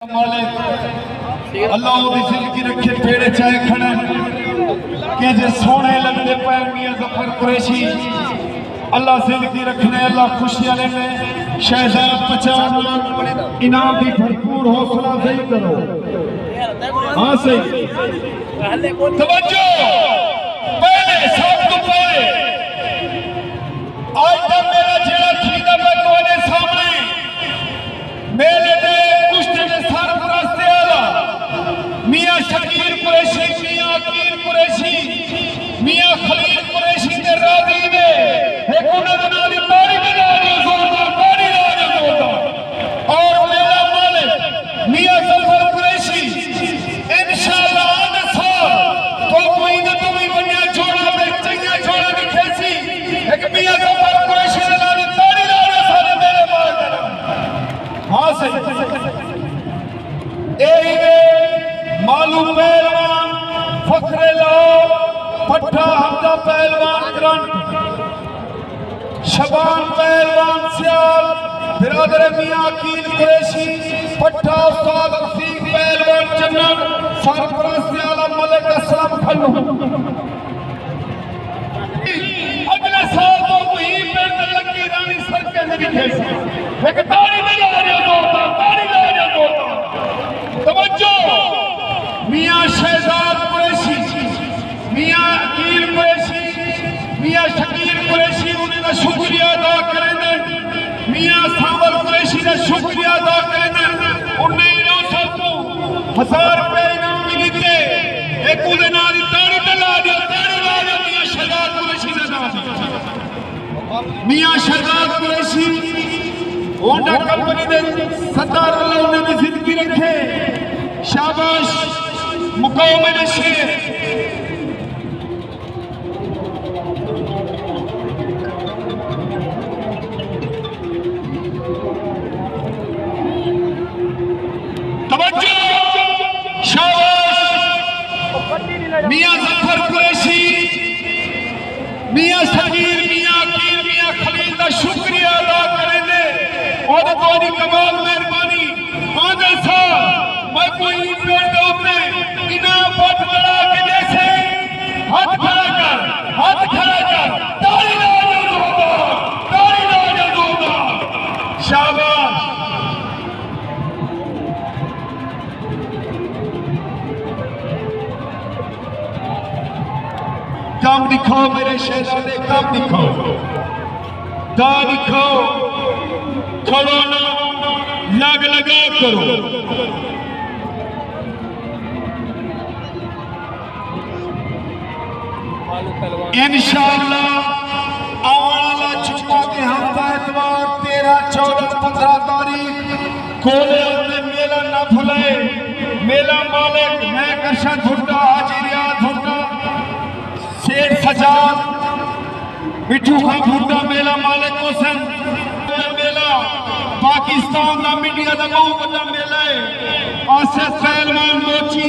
अल्लाह दी जिंदगी रखे पेड़े चाहे खड़े के जे सोने लगते पे मियां जफर कुरैशी अल्लाह जिंदगी रखने अल्लाह खुशियां लेने शहजाद पहचान इनाम की भरपूर हौसला सही करो। हाँ सही तवज्जो पहले सब तो पहले आज तक मेरा जेड़ा खीदा पे तोने सामने मेरे दे कुश्ते के सरपरस्त आला मियां शकीर कुरैशी मियां अकील कुरैशी मियां खलील कुरैशी के राजी ने एक उन्हें नाल तारी बजा दी जोरदार तारी ला दे जोरदार और मेरा मालिक मियां जफर कुरैशी इंशाअल्लाह आने साल तो कोई न तो भी बनिया छोड़ा पे चंगा छोड़ा के खेसी एक मियां जफर कुरैशी ने नाल तारी ला दे सारे मेरे माल हाँ से मालू पहलवान फखरे लाओ पट्टा हमदा पहलवान करंट शबान पहलवान सियाल बिरादर मियां अकील कुरैशी पट्टा उस्ताद रफीक पहलवान चन्नन सरपरस्त आला मलिक असलम खन्नू अगले साल तो वही पेड़ लगी रानी सरके ने भी खेसी एक ताड़ी बजा रहे हो ताड़ी ला रहे हो तवज्जो मियां शहजाद कुरैशी मियां अकील कुरैशी मियां शकीर कुरैशी उन्हें का शुक्रिया अदा करेंगे मियां सावर कुरैशी का शुक्रिया अदा करेंगे उन्हें इनाम सबको 1000 रुपए इनाम मिली थे एक उन्हें नाल ताड़ी पे ला दिया ताड़ी ला दिया मियां शहजाद कुरैशी ने नाम मियां शहजाद कुरैशी होंडा कंपनी दे सरदार अल्लाह उन्हें जिंदगी रखे शाबाश मुकाम में शेर तवज्जो शाबाश मियां जफर कुरैशी मियां शकीर मियां अकील मियां खलील का शुक्रिया अदा करेंगे और तुम्हारी कमाल मेहरबानी आगे साल मैं कोई पेड़ दो में इनाम पट बड़ा के जैसे हाथ खड़ा कर ताली ला जोरदार शाबाश काम दिखाओ मेरे शहजादे काम दिखाओ दा दिखाओ खड़ो ना लग लगा करो इंशाअल्लाह आवाला जुम्मा के हफ्ता इतवार 13, 14, 15 तारीख कोले में मेला ना भूले मेला मालिक मैं करशन भुट्टा हाजी रियाद भुट्टा शेख सजाद मिठू खां भुट्टा मेला मालिक हुसैन मेला पाकिस्तान का मीडिया का बहुत बड़ा मेला है आसिफ पहलवान मोची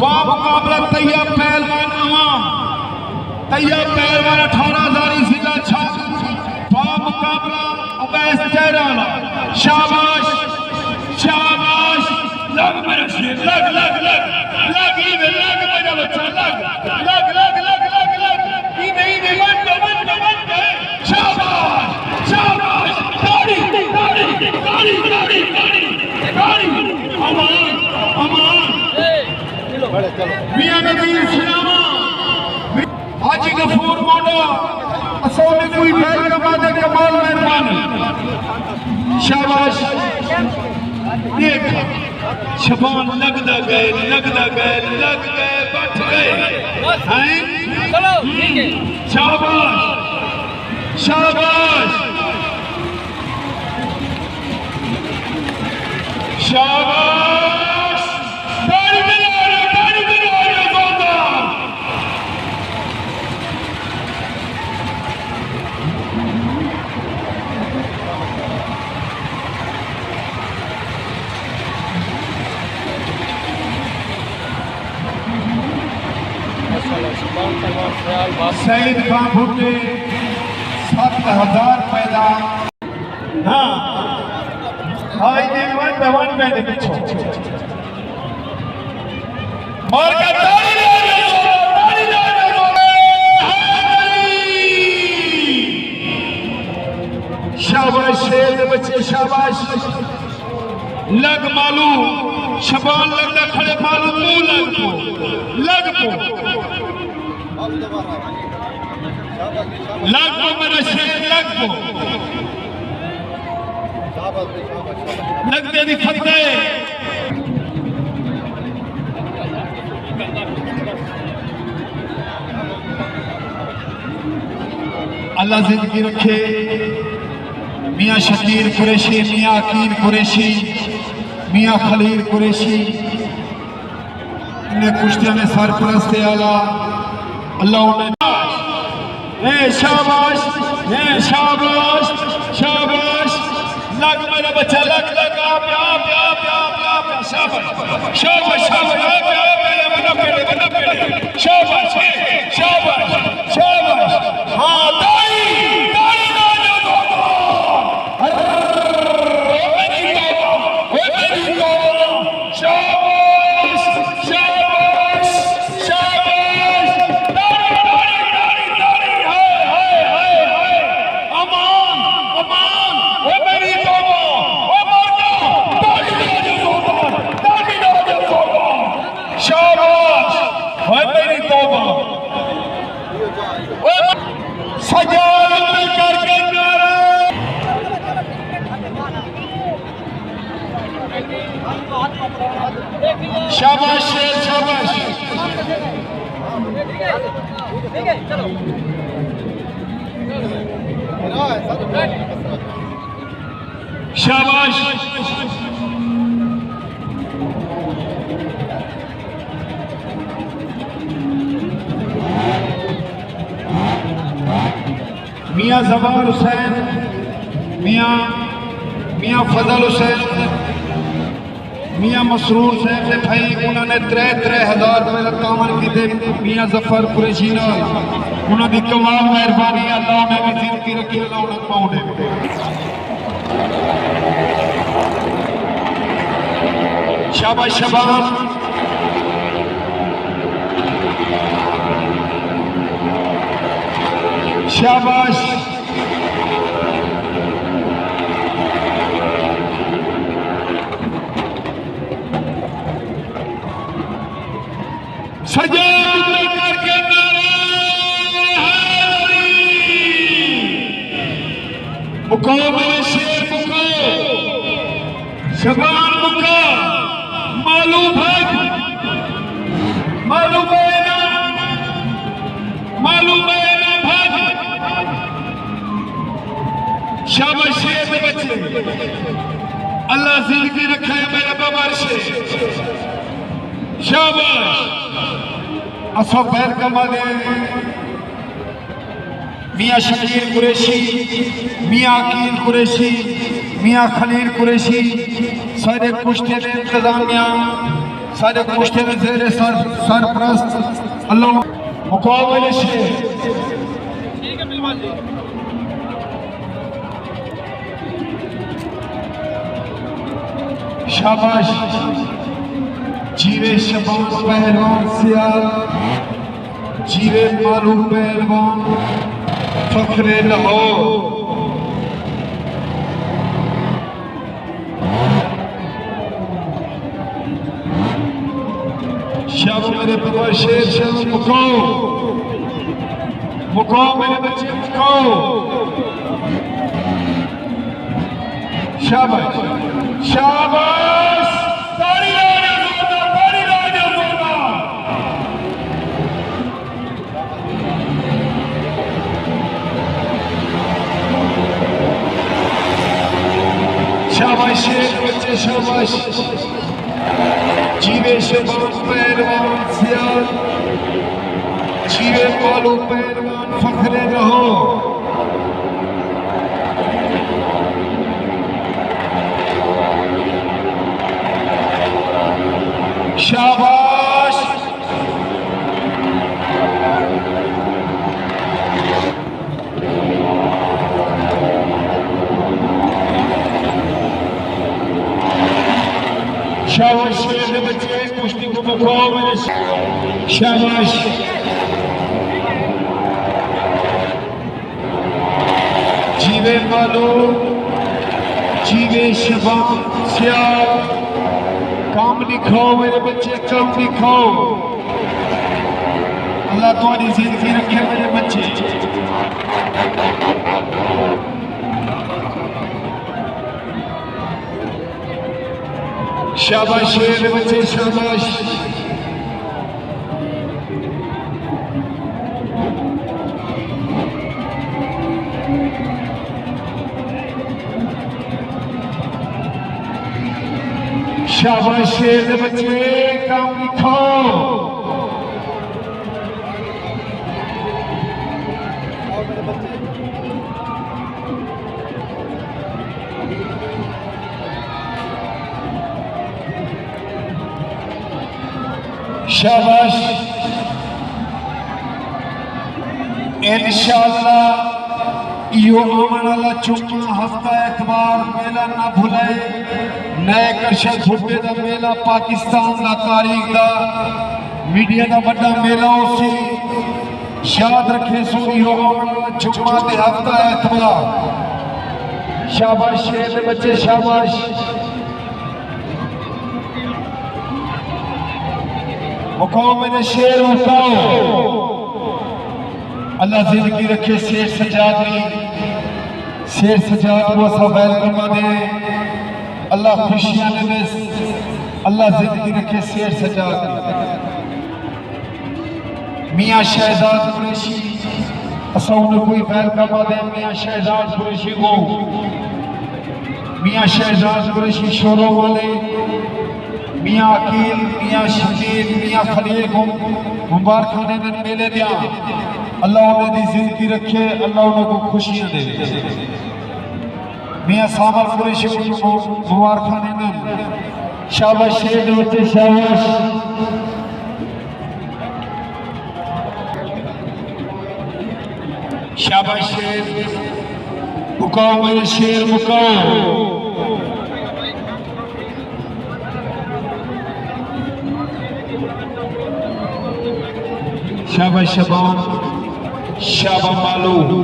बा मुकाबला तैयार पहलवान अवाम तैयार पहलवान 18,000 जिला छा बा मुकाबला अवैस चेहरा शाबाश शाबाश लग मेरा शेर लग लग लग लग मेरा बच्चा लग लग लग लग लग लग ई नहीं मन शाबाश शाबाश ताड़ी ताड़ी ताड़ी ताड़ी ताड़ी ताड़ी अमान अमान मियां नबीर सिनामा हाजी गफूर मोडा असो में कोई बैल कमा दे कमाल मेहरबानी शाबाश देख शबान लगदा गए लग गए बैठ गए हैं चलो ठीक है शाबाश शाबाश शाबाश ताड़ी बजा जोरदार सईद खां भुट्टे 7,000 पैदा हाँ हाई दिन में पहवान में देखे छो मार का ताली शाबाश शेर बच्चे शाबाश लग मालू शबान लगना खड़े मालू मुंह लग को मेरा शेर लग को लग दे दी फतेह अल्लाह जिंदगी रखे मियाँ शकीर कुरैशी मियाँ अकील कुरैशी मियाँ खलील कुरैशी इन्हें कुश्तियां में सरपरस्त आला अल्लाह उन्हें शाबाश शाबाश शाबाश लग मेरा बच्चा लग लग आप शाबाश शाबाश शाबाश शाबाश शाबाश हाँ ताली शाबाश शेर शाबाश चलो शाबाश मियाँ जवार हुसैन मियाँ फजल हुसैन मियाँ मसरूर साहब ने भाई उन्होंने 3,000 रुपए तावन किए मियाँ जफर कुरैशी उन्होंने कमाल मेहरबानी अल्लाह ने भी जिंदगी रखी अल्लाह उन्हें पाउंडे शाबाश शाबाश शाबाश सजाद करके नारे मुकाबले शेर मुका शबान मुका मालूम है ना भाग शाबाश शेर के बच्चे अल्लाह जिंदगी रखा है मेरा बाबर से शाबाश असो पैर कमा दे मियाँ शकीर कुरैशी मियाँ अकील कुरैशी मियाँ खलील कुरैशी सारे कुश्ते के इंतजामिया सारे कुश्ते के जेरे सरपरस्त अल्लाह मुकाबले से शाबाश जीवे शबान पहलवान सियाल जीवे मालू पहलवान फखरे लाहौर शाब मेरे बाबा शेर शाह मुकाओ मेरे बच्चे मुकाओ शाबाश शाबाश ताली राजा जोरदार शाबाश शेर बच्चे शाबाश जीवे शबान पहलवान सियाल जीवे मालू पहलवान फखरे रहो शाबाश शाबाश शेर बच्चे कुश्ती को मुखाओ मेरे शाबाश जीवे मालो जीवे शबान सियाल काम दिखाओ मेरे बच्चे काम दिखाओ अल्लाह तुम्हारी जिंदगी रखे मेरे बच्चे शाबाश शेर बच्चे शाबाश शाबाश शेर बच्चे काम दिखाओ शाबाश इंशाअल्लाह यो आमन वाला चुम्मा हफ्ता एतवार मेला ना भुलाए नए करशा छुट्टे दा मेला पाकिस्तान दा तारीख दा मीडिया दा बड़ा मेला उसी याद रखे सो यो आमन वाला चुम्मा ते हफ्ता एतवार शाबाश शेर बच्चे शाबाश मुकाओ मेरे शेर मुकाओ अल्लाह जिंदगी रखे शेर सजाद को असा वेलकम दे अल्लाह खुशियां दे अल्लाह जिंदगी रखे शेर सजाद मियां शहजाद कुरैशी असा उन्हें कोई वेलकम दे मियां शहजाद कुरैशी को मियां शहजाद कुरैशी शोरों वाले मियां अकील मियां शकील मियां खलील को मुबारक खाने दिन मेले दिया अल्लाह उन्हें दी जिंदगी रखे अल्लाह उन्हें को खुशियां दे मियां सामर कुरैशी को मुबारक खाने दिन शाबाश शेर बच्चे शाबाश शाबाश शेर मुकाओ मेरे शेर मुकाओ शाबाश शबान शाबा मालू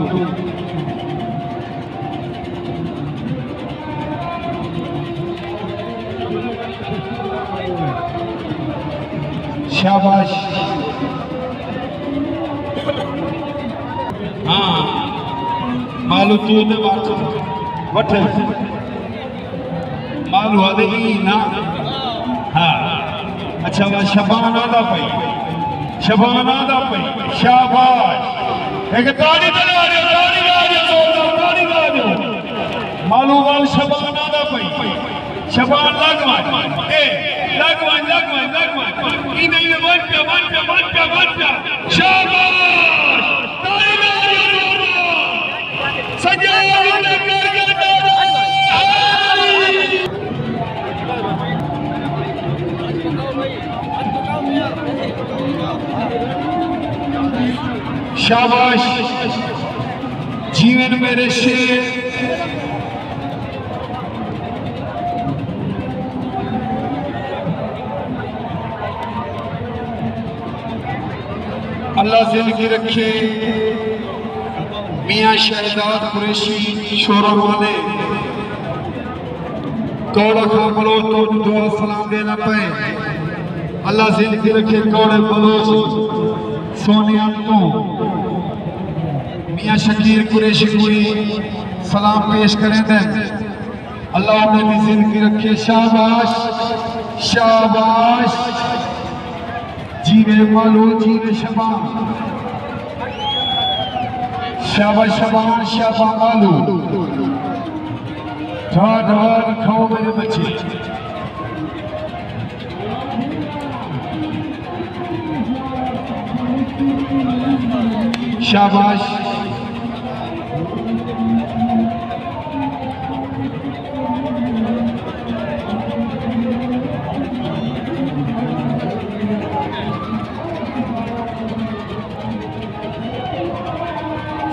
शाबाश हाँ मालू तू ने वठ मालू आदे ना हाँ अच्छा वह शबान आदा पाई शबाना दा पई शाबाश एक ताली बजा दे ताली गा दे मालूम वाल शबाना दा पई शबान लगवा ए लगवा ई नहीं वन पे शाबाश ताली गा दे सजा शाबाश जीवन मेरे शेर अल्लाह जिंदगी रखे मियां शहजाद कुरैशी शोरों वाले कौड़ा खा बलोच तो दुआ सलाम देना पे अल्लाह जिंदगी रखे कौड़े बलोच सोनिया तो मियां शकीर कुरैशी को सलाम पेश करें दे अल्लाह उन्हें जिंदगी रखे शाबाश शाबाश जीवे मालो जीवे शबान शाबाश शबान शाबा मालो ढाढ़ खाओ मेरे बच्चे शाबाश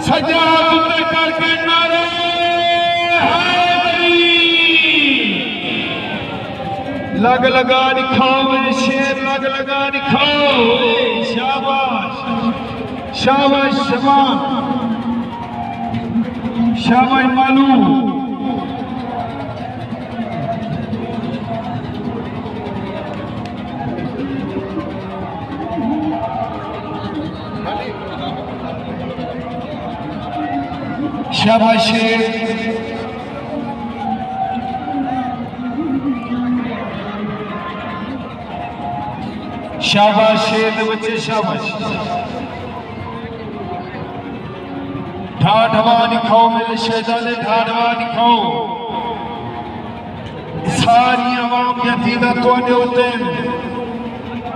सजाद करके नारे लग लगा दिखाओ शेर लग लगा दिखाओ शाबाश शाबाश शाबाश शाबाश मालू शाबाश शेर शाबाश शेर दे बच्चे शाबाश ढाढवा दिखाओ मेरे शहजादे ढाढवा दिखाओ सारी आवाम या दीदा तोड़े होते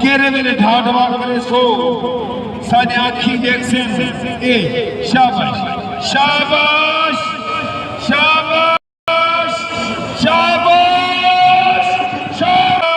केरे मेरे ढाढवा करे सो सारी आँखी देख से ए शाबाश शाबाश शाबाश शाबाश शाबाश शाबाश